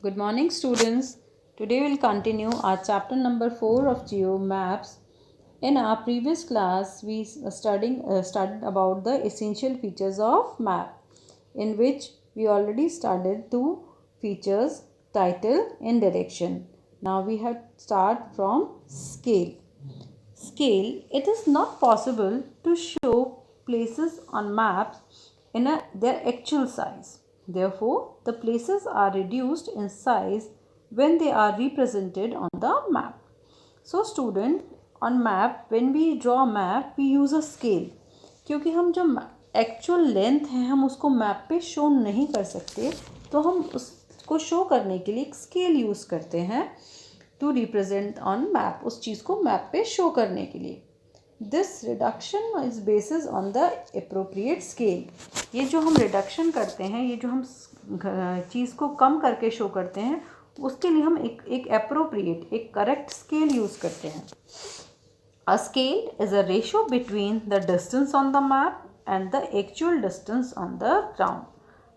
Good morning, students. Today we'll continue our chapter number 4 of Geo Maps. In our previous class, we studied about the essential features of map, in which we already studied two features: title and direction. Now we have start from scale. Scale. It is not possible to show places on maps in their actual size. Therefore, the places are reduced in size when they are represented on the map. So student, on map, when we draw a map, we use a scale. क्योंकि हम जो actual length है हम उसको map पे show नहीं कर सकते, तो हम उसको शो करने के लिए एक स्केल यूज़ करते हैं टू रिप्रेजेंट ऑन मैप, उस चीज़ को मैप पे शो करने के लिए. This reduction is basis on the appropriate scale. ये जो हम रिडक्शन करते हैं, ये जो हम चीज़ को कम करके शो करते हैं, उसके लिए हम एक अप्रोप्रिएट, एक करेक्ट स्केल यूज़ करते हैं. A scale is a ratio between the distance on the map and the actual distance on the ground.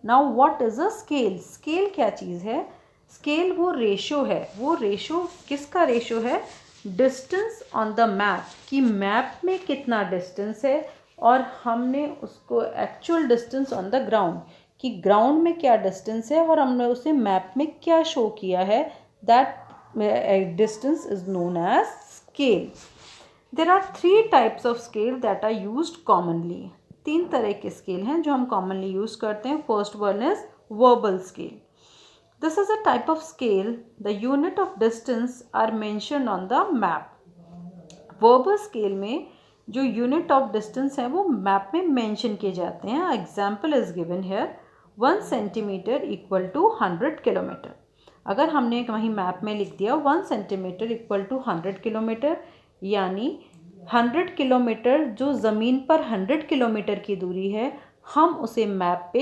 Now what is a scale? Scale क्या चीज़ है? स्केल वो रेशो है. वो रेशो किसका ratio है? Distance on the map, कि map में कितना डिस्टेंस है और हमने उसको actual distance on the ground, कि ग्राउंड में क्या डिस्टेंस है और हमने उसे मैप में क्या शो किया है, that distance is known as scale. There are 3 types of scale that are used commonly. 3 तरह के स्केल हैं जो हम कॉमनली यूज करते हैं. First one is verbal scale. This is a type of scale. The unit of distance are mentioned on the map. Verbal scale में जो unit of distance है वो map में mention किए जाते हैं. Example is given here. 1 centimeter equal to 100 kilometer. अगर हमने वहीं मैप में लिख दिया 1 सेंटीमीटर इक्वल टू 100 किलोमीटर, यानी 100 किलोमीटर जो ज़मीन पर 100 किलोमीटर की दूरी है, हम उसे मैप पे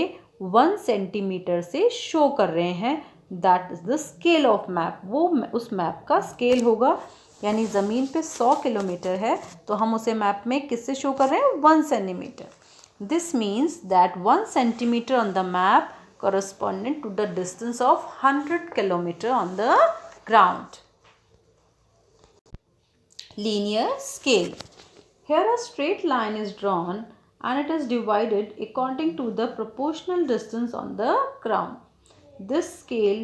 1 सेंटीमीटर से शो कर रहे हैं. That is the scale of map. वो उस मैप का स्केल होगा. यानी ज़मीन पे 100 किलोमीटर है तो हम उसे मैप में किससे शो कर रहे हैं? 1 centimetre. This means that 1 centimetre on the map corresponding to the distance of 100 kilometer on the ground. Linear scale. Here a straight line is drawn and it is divided according to the proportional distance on the ground. This scale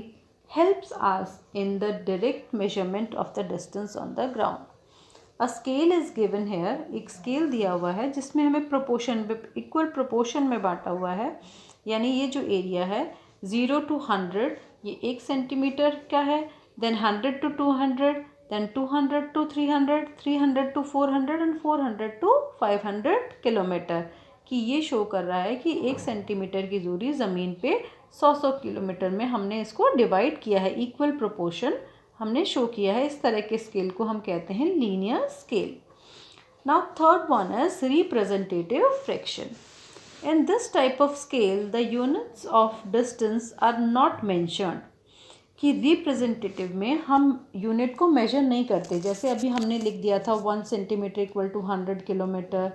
helps us in the direct measurement of the distance on the ground. A scale is given here. एक scale दिया हुआ है जिसमें हमें proportion, equal proportion में बांटा हुआ है. यानी ये जो एरिया है 0 to 100, ये 1 सेंटीमीटर का है. Then 100 to 200, then 200 to 300, 300 to 400 and 400 to 500 kilometre. कि ये शो कर रहा है कि 1 सेंटीमीटर की दूरी ज़मीन पे 100 किलोमीटर में हमने इसको डिवाइड किया है. इक्वल प्रोपोर्शन हमने शो किया है. इस तरह के स्केल को हम कहते हैं linear scale. Now third one is representative fraction. In this type of scale, the units of distance are not mentioned. कि रिप्रेजेंटेटिव में हम यूनिट को मेजर नहीं करते. जैसे अभी हमने लिख दिया था 1 सेंटीमीटर इक्वल टू 100 किलोमीटर.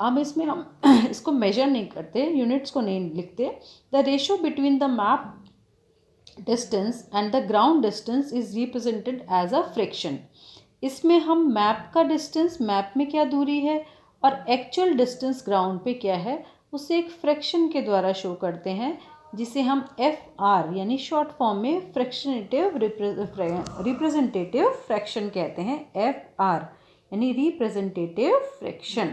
अब इसमें हम इसको मेजर नहीं करते, यूनिट्स को नहीं लिखते. The ratio between the map distance and the ground distance is represented as a fraction. इसमें हम मैप का डिस्टेंस, मैप में क्या दूरी है, और एक्चुअल डिस्टेंस ग्राउंड पे क्या है, उसे एक फ्रैक्शन के द्वारा शो करते हैं, जिसे हम FR यानी शॉर्ट फॉर्म में फ्रैक्शनेटिव रिप्रेजेंटेटिव फ्रैक्शन कहते हैं. FR यानी representative fraction.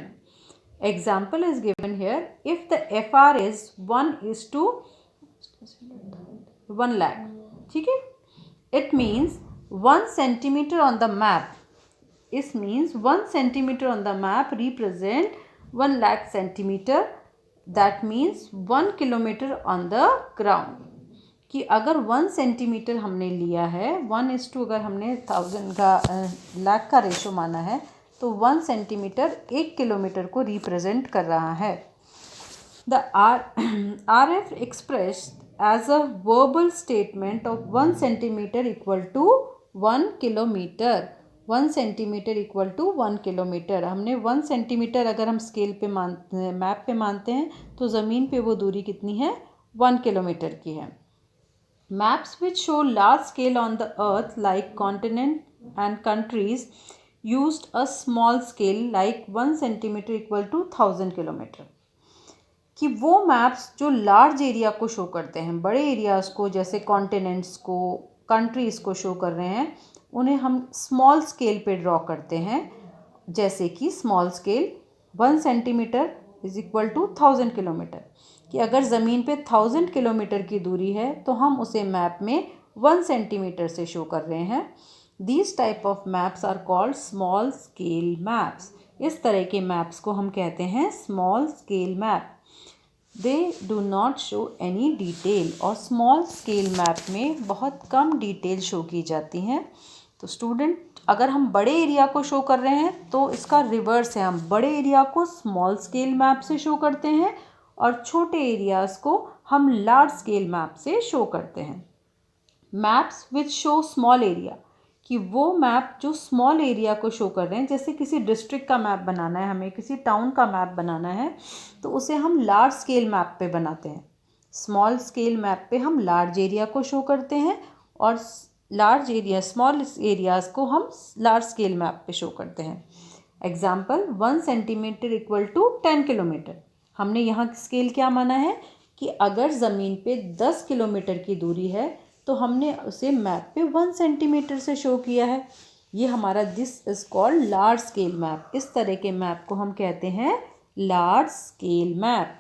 Example is given here. If the FR is 1:1 lakh. ठीक है. It means 1 centimetre on the map. This means 1 centimeter on the map represent 1 lakh centimeter. That means 1 kilometer on the ground. कि अगर 1 centimetre हमने लिया है, 1:, अगर हमने 1000 का लाख का रेशो माना है, तो 1 सेंटीमीटर 1 किलोमीटर को रिप्रेजेंट कर रहा है. The RF expressed as a verbal statement of 1 centimeter equal to 1 kilometer. 1 centimetre equal to 1 kilometre. हमने 1 सेंटीमीटर अगर हम स्केल पे मैप पे मानते हैं तो ज़मीन पे वो दूरी कितनी है? 1 किलोमीटर की है. Maps which show large scale on the earth like continent and countries used a small scale like 1 centimeter equal to 1000 kilometer. कि वो मैप्स जो लार्ज एरिया को शो करते हैं, बड़े एरियाज़ को, जैसे कॉन्टिनेंट्स को, कंट्रीज़ को शो कर रहे हैं, उन्हें हम स्मॉल स्केल पे ड्रॉ करते हैं. जैसे कि small scale 1 centimetre is equal to 1000 kilometre. कि अगर ज़मीन पे 1000 किलोमीटर की दूरी है तो हम उसे मैप में 1 सेंटीमीटर से शो कर रहे हैं. These type of maps are called small scale maps. इस तरह के मैप्स को हम कहते हैं small scale map. They do not show any detail. और स्मॉल स्केल मैप में बहुत कम डिटेल शो की जाती हैं. तो स्टूडेंट, अगर हम बड़े एरिया को शो कर रहे हैं तो इसका रिवर्स है. हम बड़े एरिया को स्मॉल स्केल मैप से शो करते हैं और छोटे एरियाज़ को हम लार्ज स्केल मैप से शो करते हैं. Maps which show small area, कि वो मैप जो स्मॉल एरिया को शो कर रहे हैं, जैसे किसी डिस्ट्रिक्ट का मैप बनाना है, हमें किसी टाउन का मैप बनाना है, तो उसे हम लार्ज स्केल मैप पे बनाते हैं. स्मॉल स्केल मैप पे हम लार्ज एरिया को शो करते हैं और लार्ज एरिया स्मॉल एरियाज़ को हम लार्ज स्केल मैप पे शो करते हैं. Example 1 centimetre equal to 10 kilometre. हमने यहाँ स्केल क्या माना है कि अगर ज़मीन पे 10 किलोमीटर की दूरी है तो हमने उसे मैप पे 1 सेंटीमीटर से शो किया है. ये हमारा this is called large scale map. इस तरह के मैप को हम कहते हैं लार्ज स्केल मैप.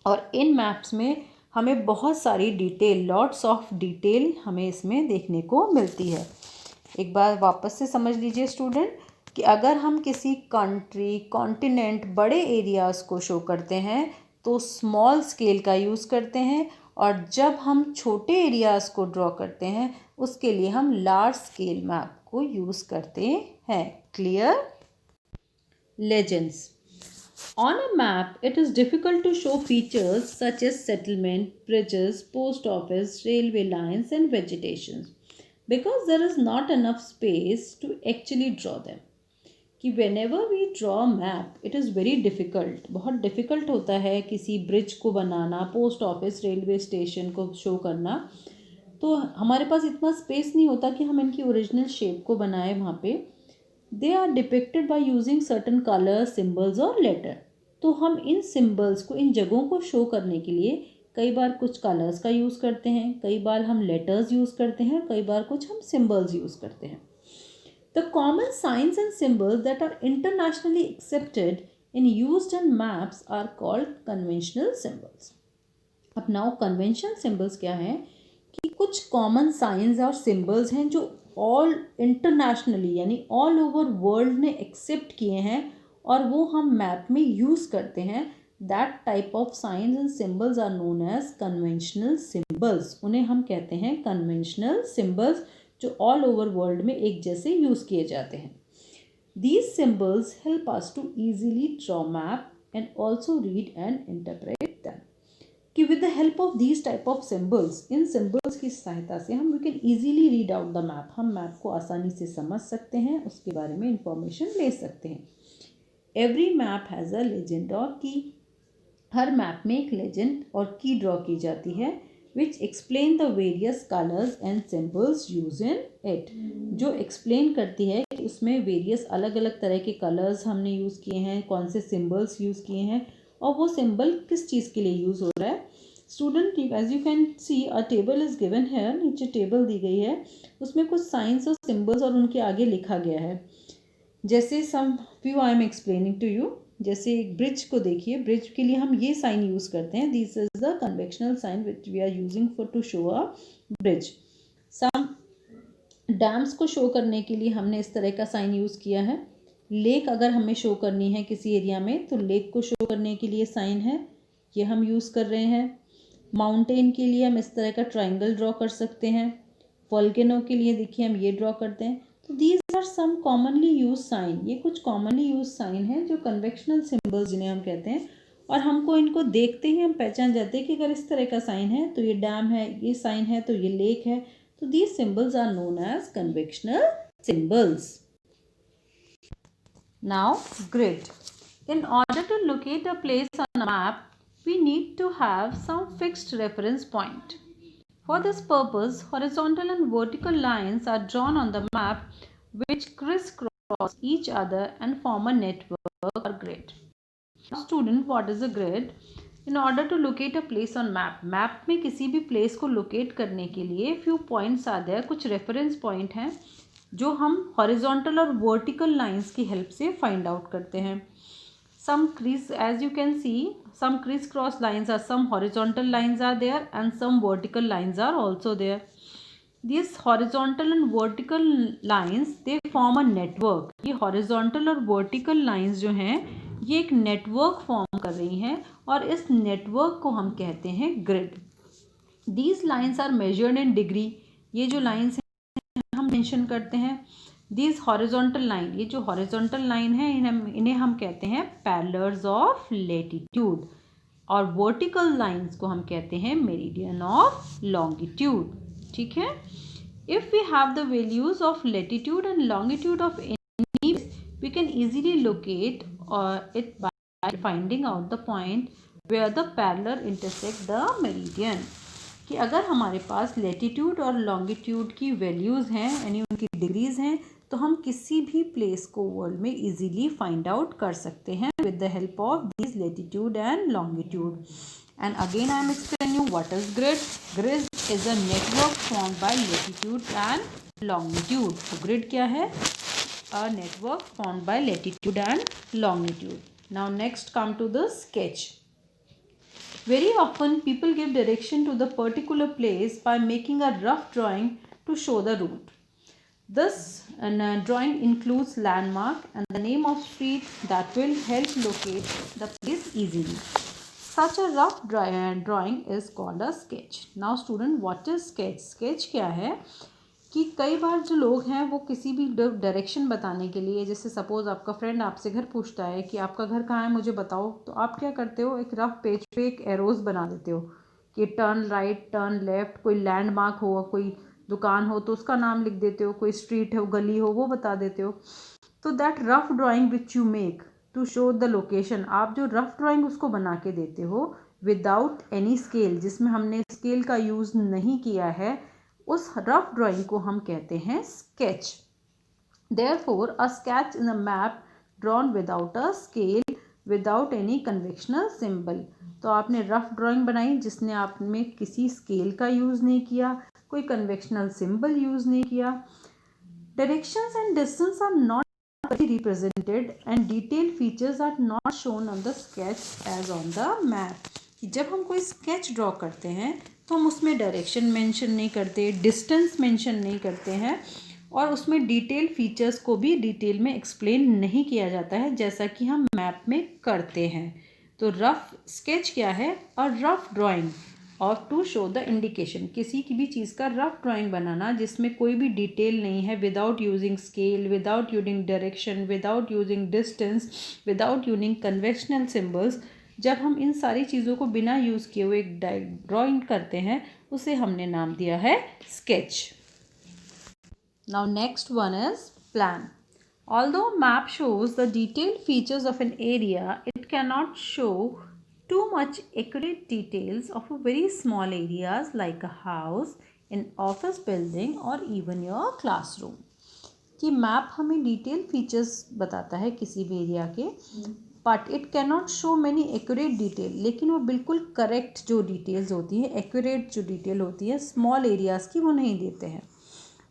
और इन मैप्स में हमें बहुत सारी डिटेल, लॉट्स ऑफ डिटेल हमें इसमें देखने को मिलती है. एक बार वापस से समझ लीजिए स्टूडेंट कि अगर हम किसी कंट्री, कॉन्टिनेंट, बड़े एरियाज़ को शो करते हैं तो स्मॉल स्केल का यूज़ करते हैं, और जब हम छोटे एरियाज़ को ड्रॉ करते हैं उसके लिए हम लार्ज स्केल मैप को यूज़ करते हैं. Clear? Legends. On a map, it is difficult to show features such as settlement, bridges, post office, railway lines, and vegetation because there is not enough space to actually draw them. कि whenever we draw a map, it is very difficult. बहुत difficult होता है किसी bridge को बनाना, post office, railway station को show करना. तो हमारे पास इतना स्पेस नहीं होता कि हम इनकी ओरिजिनल शेप को बनाए वहाँ पे. They are depicted by using certain colours, symbols और लेटर. तो हम इन सिम्बल्स को, इन जगहों को शो करने के लिए कई बार कुछ कलर्स का यूज़ करते हैं, कई बार हम लेटर्स यूज़ करते हैं, कई बार कुछ हम सिम्बल्स यूज़ करते हैं. The common signs and symbols that are internationally accepted in used in maps are called conventional symbols. अब नाउ कन्वेंशनल सिम्बल्स क्या हैं कि कुछ कॉमन साइंस और सिम्बल्स हैं जो ऑल इंटरनेशनली यानी ऑल ओवर वर्ल्ड ने एक्सेप्ट किए हैं और वो हम मैप में यूज़ करते हैं. That type of signs and symbols are known as conventional symbols. उन्हें हम कहते हैं कन्वेंशनल सिम्बल्स, जो ऑल ओवर वर्ल्ड में एक जैसे यूज़ किए जाते हैं. These symbols help us to easily draw map and also read and interpret them. कि with the help of these type of symbols, इन सिम्बल्स की सहायता से हम we can easily read out the map. हम मैप को आसानी से समझ सकते हैं, उसके बारे में इंफॉर्मेशन ले सकते हैं. Every map has a legend और की. हर मैप में एक लेजेंड और की ड्रॉ की जाती है which explain the various colours and symbols use in it. जो एक्सप्लेन करती है कि उसमें वेरियस अलग अलग तरह के कलर्स हमने यूज़ किए हैं, कौन से सिम्बल्स यूज़ किए हैं और वो सिंबल किस चीज़ के लिए यूज़ हो रहा है. Student, as you can see a table is given here. नीचे टेबल दी गई है, उसमें कुछ साइंस और सिम्बल्स और उनके आगे लिखा गया है. जैसे some view I am explaining to you. जैसे एक ब्रिज को देखिए, ब्रिज के लिए हम ये साइन यूज़ करते हैं. This is the conventional sign which we are using for to show a bridge. Some dams को शो करने के लिए हमने इस तरह का साइन यूज़ किया है. लेक अगर हमें शो करनी है किसी एरिया में तो लेक को शो करने के लिए साइन है, ये हम यूज़ कर रहे हैं. माउंटेन के लिए हम इस तरह का ट्राइंगल ड्रॉ कर सकते हैं. वोल्केनो के लिए देखिए हम ये ड्रॉ करते हैं. तो these are some commonly use sign. ये कुछ कॉमनली यूज साइन है जो कन्वेक्शनल सिम्बल्स जिन्हें हम कहते हैं, और हमको इनको देखते ही हम पहचान जाते हैं कि अगर इस तरह का साइन है तो ये डैम है, ये साइन है तो ये लेक है. तो these symbols are known as conventional symbols. Now, grid. In order to locate a place on a map, we need to have some fixed reference point. For this purpose, horizontal and vertical lines are drawn on the map which crisscross each other and form a network or grid. Now, student, what is a grid? In order to locate a place on map में किसी भी place को locate करने के लिए few points are there, कुछ reference point हैं जो हम horizontal और vertical lines की help से find out करते हैं. As you can see, some crisscross lines are, some horizontal lines are there and some vertical lines are also there. These horizontal and vertical lines, they form a network. ये horizontal और vertical lines जो हैं ये एक network form कर रही हैं और इस network को हम कहते हैं grid. These lines are measured in degree. ये जो lines हैं हम mention करते हैं. These horizontal line, ये जो horizontal line है इन्हें हम कहते हैं parallels of latitude और vertical lines को हम कहते हैं meridian of longitude. ठीक है. If we have the values of latitude and longitude of any, we can easily locate it by finding out the point where the parallel intersect the meridian. कि अगर हमारे पास latitude और longitude की values हैं यानी उनकी degrees हैं तो हम किसी भी place को world में easily find out कर सकते हैं with the help of these latitude and longitude. And again I am explaining you what is grid. Grid is a network formed by latitude and longitude. तो grid क्या है? A network formed by latitude and longitude. Now next come to the sketch. Very often people give direction to the particular place by making a rough drawing to show the route. This drawing includes landmark and the name of street that will help locate the place easily. Such a rough drawing is called a sketch. Now student, what is sketch? Sketch क्या है कि कई बार जो लोग हैं वो किसी भी डायरेक्शन बताने के लिए, जैसे सपोज़ आपका फ्रेंड आपसे घर पूछता है कि आपका घर कहाँ है मुझे बताओ, तो आप क्या करते हो, एक रफ पेज पे एक एरोज़ बना देते हो कि टर्न राइट, टर्न लेफ़्ट, कोई लैंडमार्क हो, कोई दुकान हो तो उसका नाम लिख देते हो, कोई स्ट्रीट हो, गली हो, वो बता देते हो. तो that rough drawing which you make to show the location, आप जो रफ ड्राइंग उसको बना के देते हो विदाउट एनी स्केल, जिसमें हमने स्केल का यूज़ नहीं किया है, उस रफ ड्राइंग को हम कहते हैं sketch. Therefore a sketch in a map drawn without a scale without any conventional symbol. तो आपने रफ ड्राइंग बनाई जिसने आपने किसी स्केल का यूज़ नहीं किया, कोई कन्वेंशनल सिंबल यूज़ नहीं किया. Directions and distance are not represented and detailed features are not shown on the sketch as on the map. जब हम कोई स्केच ड्रॉ करते हैं तो हम उसमें डायरेक्शन मेंशन नहीं करते, डिस्टेंस मेंशन नहीं करते हैं और उसमें डिटेल फीचर्स को भी डिटेल में एक्सप्लेन नहीं किया जाता है जैसा कि हम मैप में करते हैं. तो रफ स्केच क्या है? और रफ ड्राइंग और टू शो द इंडिकेशन, किसी की भी चीज़ का रफ ड्राइंग बनाना जिसमें कोई भी डिटेल नहीं है, without using scale, without using direction, without using distance, without using conventional symbols. जब हम इन सारी चीज़ों को बिना यूज़ किए हुए एक ड्राइंग करते हैं उसे हमने नाम दिया है sketch. Now next one is plan. Although map shows the detailed features of an area, it cannot show too much accurate details of a very small areas like a house, an office building or even your classroom. कि map हमें detail features बताता है किसी भी area के, but it cannot show many accurate detail, लेकिन वो बिल्कुल करेक्ट जो डिटेल्स होती है, एक्यूरेट जो डिटेल होती है स्मॉल एरियाज़ की, वो नहीं देते हैं.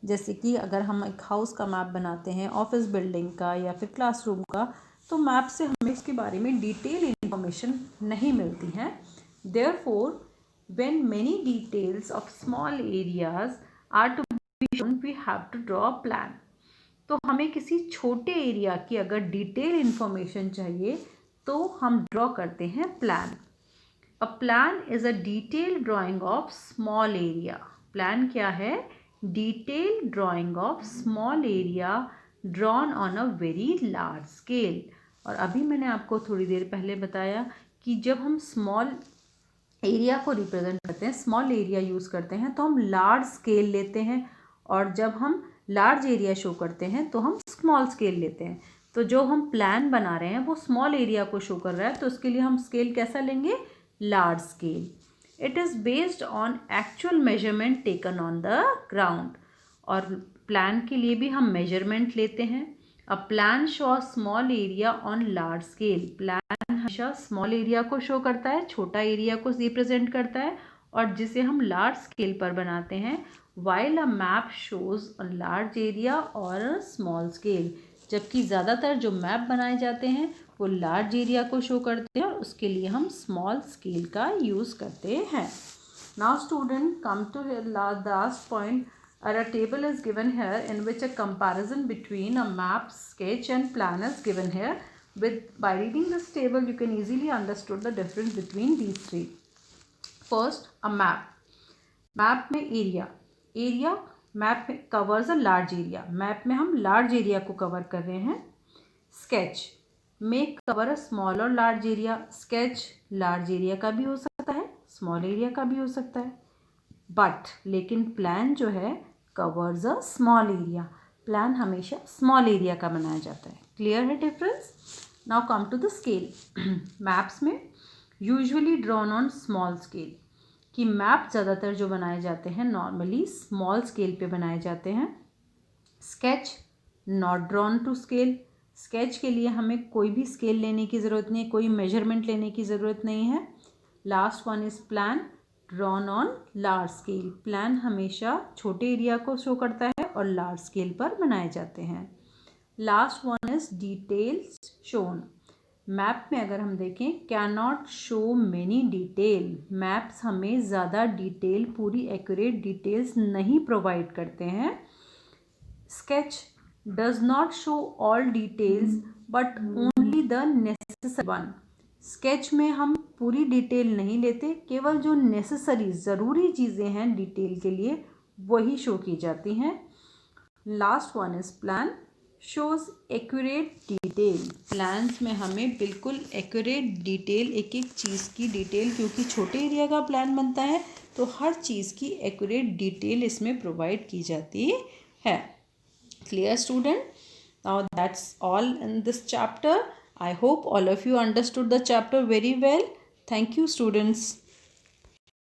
जैसे कि अगर हम एक हाउस का मैप बनाते हैं, ऑफिस बिल्डिंग का या फिर क्लासरूम का, तो मैप से हमें उसके बारे में डिटेल इन्फॉर्मेशन नहीं मिलती हैं. Therefore when many details of small areas are to be shown we have to draw a plan. तो हमें किसी छोटे एरिया की अगर डिटेल इन्फॉर्मेशन चाहिए तो हम ड्रॉ करते हैं plan. A plan is a detail drying of small area. Plan क्या है? Detailed drawing of small area drawn on a very large scale. और अभी मैंने आपको थोड़ी देर पहले बताया कि जब हम स्मॉल एरिया को रिप्रेजेंट करते हैं, स्मॉल एरिया यूज़ करते हैं तो हम लार्ज स्केल लेते हैं, और जब हम लार्ज एरिया शो करते हैं तो हम स्मॉल स्केल लेते हैं. तो जो हम प्लान बना रहे हैं वो स्मॉल एरिया को शो कर रहा है, तो उसके लिए हम स्केल कैसा लेंगे? Large scale. It is based on actual measurement taken on the ground. और प्लान के लिए भी हम मेजरमेंट लेते हैं। A plan show small area on large scale. Plan हमेशा स्मॉल एरिया को शो करता है, छोटा एरिया को रिप्रेजेंट करता है, और जिसे हम लार्ज स्केल पर बनाते हैं। While a map shows a large area और अ स्मॉल स्केल। जबकि ज़्यादातर जो मैप बनाए जाते हैं वो लार्ज एरिया को शो करते हैं, और उसके लिए हम स्मॉल स्केल का यूज़ करते हैं। Now student, come to last point. A table is given here in which a comparison between a map, sketch and plan is given here. By reading this table, you can easily understand the difference between these three. First, a map. Map में area map में covers a large area. Map में हम large area को cover कर रहे हैं. Sketch may cover a small और large area. Sketch large area का भी हो सकता है, small area का भी हो सकता है. बट लेकिन प्लान जो है covers a small area. Plan हमेशा स्मॉल एरिया का बनाया जाता है। क्लियर है difference? Now come to the scale. Maps में usually drawn on small scale. कि मैप ज़्यादातर जो बनाए जाते हैं नॉर्मली स्मॉल स्केल पे बनाए जाते हैं। Sketch not drawn to scale. Sketch के लिए हमें कोई भी स्केल लेने की ज़रूरत नहीं है, कोई मेजरमेंट लेने की ज़रूरत नहीं है। Last one is plan drawn on large scale. Plan हमेशा छोटे एरिया को शो करता है और लार्ज स्केल पर बनाए जाते हैं। Last one is details shown. Map में अगर हम देखें, can not show many detail. Maps हमें ज़्यादा डिटेल, पूरी एक्यूरेट डिटेल्स नहीं प्रोवाइड करते हैं। Sketch does not show all details but only the necessary one. Sketch में हम पूरी डिटेल नहीं लेते, केवल जो नेसेसरी ज़रूरी चीज़ें हैं डिटेल के लिए वही शो की जाती हैं। Last one is plan shows accurate detail. Plans में हमें बिल्कुल एक्यूरेट डिटेल, एक एक चीज़ की डिटेल, क्योंकि छोटे एरिया का प्लान बनता है तो हर चीज़ की एक्यूरेट डिटेल इसमें प्रोवाइड की जाती है। Clear student? Now that's all in this chapter. I hope all of you understood the chapter very well. Thank you students.